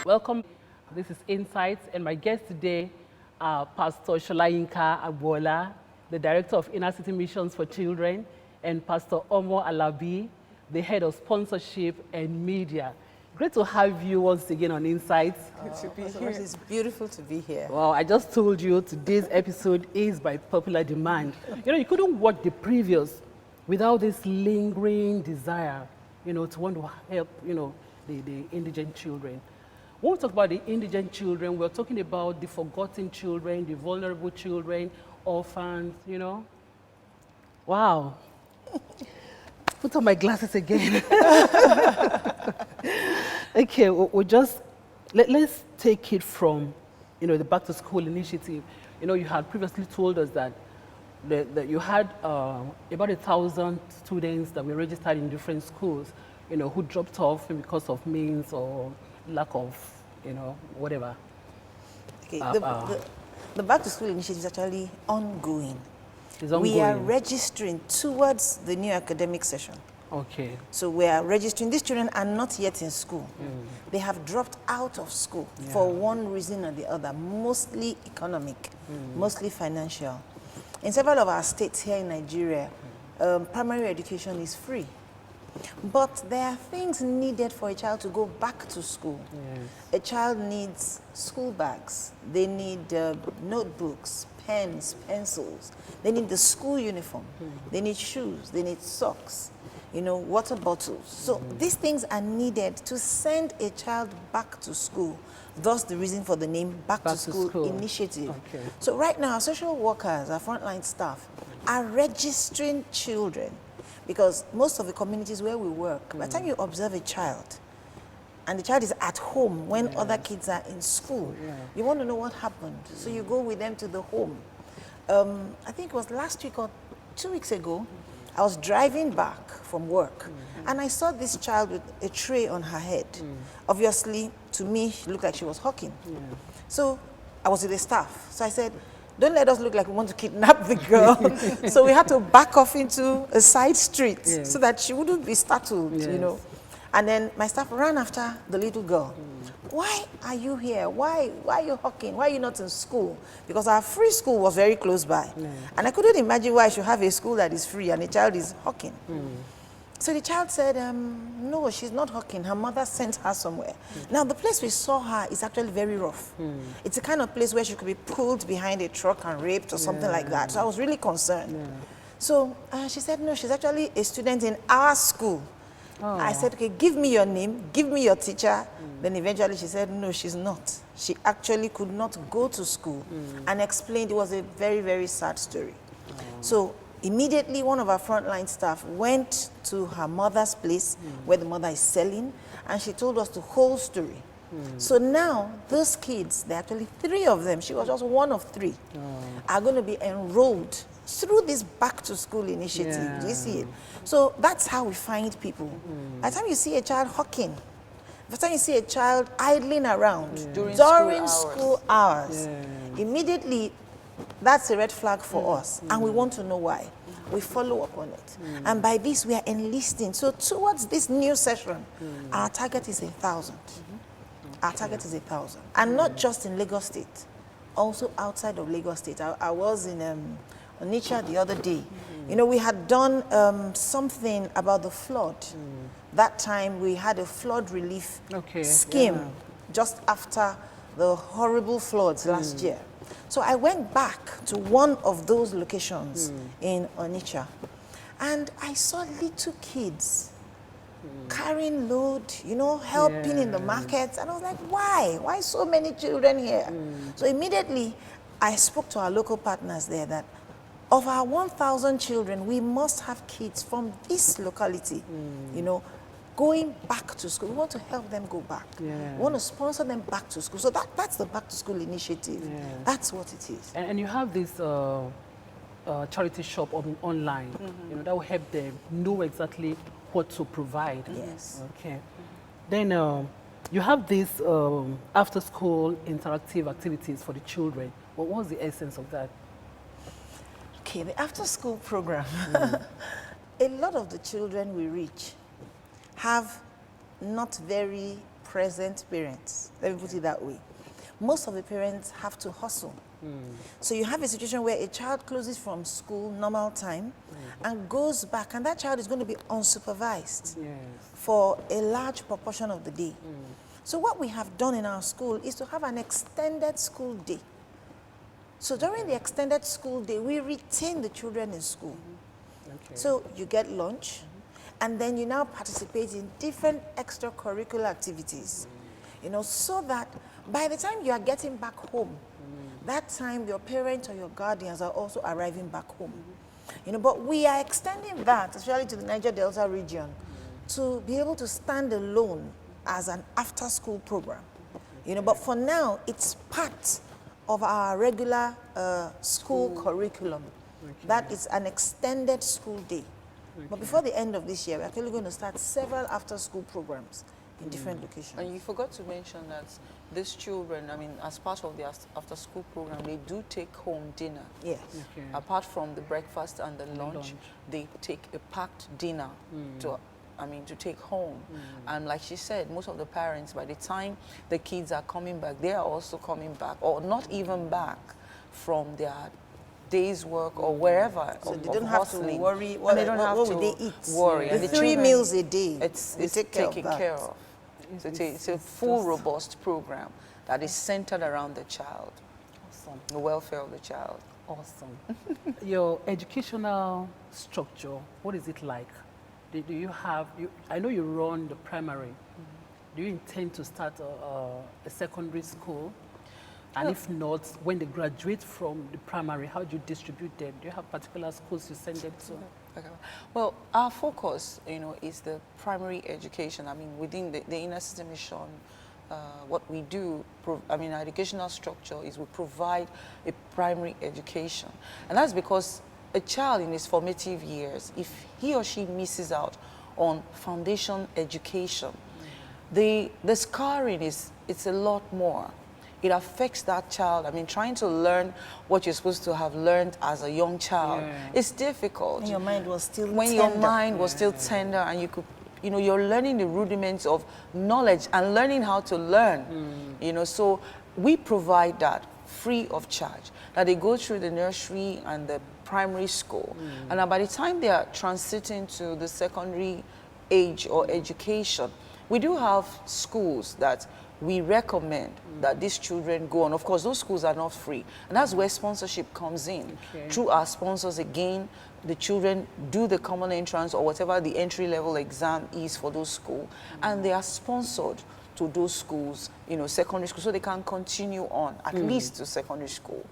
Welcome. This is Insights, and my guests today are Pastor Sholayinka Agbola, the Director of InnerCity Missions for Children, and Pastor Omo Alabi, the Head of Sponsorship and Media. Great to have you once again on Insights. Good to be here. It's beautiful to be here. Well, I just told you today's episode is by popular demand. You couldn't watch the previous without this lingering desire, to want to help, the indigent children. When we talk about the indigent children, we're talking about the forgotten children, the vulnerable children, orphans, Wow. Put on my glasses again. Okay, we'll just, let's take it from, the Back to School initiative. You had previously told us that you had about 1,000 students that were registered in different schools, who dropped off because of means or lack of, whatever. Okay, the Back to School initiative is actually ongoing. It's ongoing. We are registering towards the new academic session. Okay. So we are registering. These children are not yet in school. They have dropped out of school for one reason or the other, mostly economic, mostly financial. In several of our states here in Nigeria, primary education is free. But there are things needed for a child to go back to school. Yes. A child needs school bags. They need notebooks, pens, pencils. They need the school uniform. They need shoes. They need socks, water bottles. So these things are needed to send a child back to school. Thus the reason for the name Back to School Initiative. Okay. So right now, our social workers, our frontline staff, are registering children, because most of the communities where we work, by the time you observe a child, and the child is at home when other kids are in school, you want to know what happened. So you go with them to the home. I think it was last week or 2 weeks ago, I was driving back from work, and I saw this child with a tray on her head. Obviously, to me, she looked like she was hawking. So I was with the staff. So I said, don't let us look like we want to kidnap the girl. So we had to back off into a side street so that she wouldn't be startled, And then my staff ran after the little girl. Why are you here? Why are you hawking? Why are you not in school? Because our free school was very close by. And I couldn't imagine why I should have a school that is free and a child is hawking. So the child said, no, she's not hawking. Her mother sent her somewhere. Now, the place we saw her is actually very rough. It's the kind of place where she could be pulled behind a truck and raped or something like that. So I was really concerned. So she said, no, she's actually a student in our school. I said, okay, give me your name, give me your teacher. Then eventually she said, no, she's not. She actually could not go to school and explained it was a very, very sad story. So immediately, one of our frontline staff went to her mother's place where the mother is selling, and she told us the whole story. So now, those kids, there are actually 3 of them, she was just one of 3, are going to be enrolled through this Back to School initiative. Do you see it? So that's how we find people. By the time you see a child hawking, by the time you see a child idling around during school hours, immediately, that's a red flag for us, and we want to know why. We follow up on it. And by this, we are enlisting. So towards this new session, our target is 1,000. Our target is 1,000. And not just in Lagos State, also outside of Lagos State. I was in Onitsha the other day. We had done something about the flood. That time, we had a flood relief scheme just after the horrible floods last year. So I went back to one of those locations in Onitsha, and I saw little kids carrying load, helping in the markets. And I was like, why? Why so many children here? So immediately, I spoke to our local partners there that of our 1,000 children, we must have kids from this locality, going back to school. We want to help them go back. We want to sponsor them back to school. So that's the Back to School initiative. That's what it is. And you have this charity shop online, that will help them know exactly what to provide. Yes. Okay. Then you have this after-school interactive activities for the children. What was the essence of that? Okay, the after-school program. A lot of the children we reach have not very present parents. Let me put it that way. Most of the parents have to hustle. So you have a situation where a child closes from school, normal time, and goes back, and that child is going to be unsupervised for a large proportion of the day. So what we have done in our school is to have an extended school day. So during the extended school day, we retain the children in school. So you get lunch, and then you now participate in different extracurricular activities, you know, so that by the time you are getting back home, that time your parents or your guardians are also arriving back home. You know, but we are extending that, especially to the Niger Delta region, to be able to stand alone as an after-school program. You know, but for now, it's part of our regular school curriculum. That is an extended school day. But before the end of this year, we're actually going to start several after-school programs in different locations. And you forgot to mention that these children, I mean, as part of the after-school program, they do take home dinner. Yes. Apart from the breakfast and the lunch, they take a packed dinner to take home. And like she said, most of the parents, by the time the kids are coming back, they are also coming back, or not even back from their day's work or wherever. So they don't have to worry. What will they eat? Worry. The 3 meals a day. It's taken care of. So it's a full, robust program that is centered around the child. Awesome. The welfare of the child. Awesome. Your educational structure, what is it like? Do you have, I know you run the primary. Do you intend to start a secondary school? And if not, when they graduate from the primary, how do you distribute them? Do you have particular schools you send them to? Okay. Well, our focus, you know, is the primary education. I mean, within the InnerCity mission, what we do, our educational structure is we provide a primary education. And that's because a child in his formative years, if he or she misses out on foundation education, the scarring it's a lot more. It affects that child. I mean, trying to learn what you're supposed to have learned as a young child, it's difficult. When your mind was still when tender. your mind was still tender, and you could, you know, you're learning the rudiments of knowledge and learning how to learn. You know, so we provide that free of charge. That they go through the nursery and the primary school, and by the time they are transiting to the secondary age or education, we do have schools that we recommend that these children go on. Of course, those schools are not free. And that's where sponsorship comes in. Through our sponsors, again, the children do the common entrance or whatever the entry-level exam is for those schools. And they are sponsored to those schools, you know, secondary school, so they can continue on, at least to secondary school.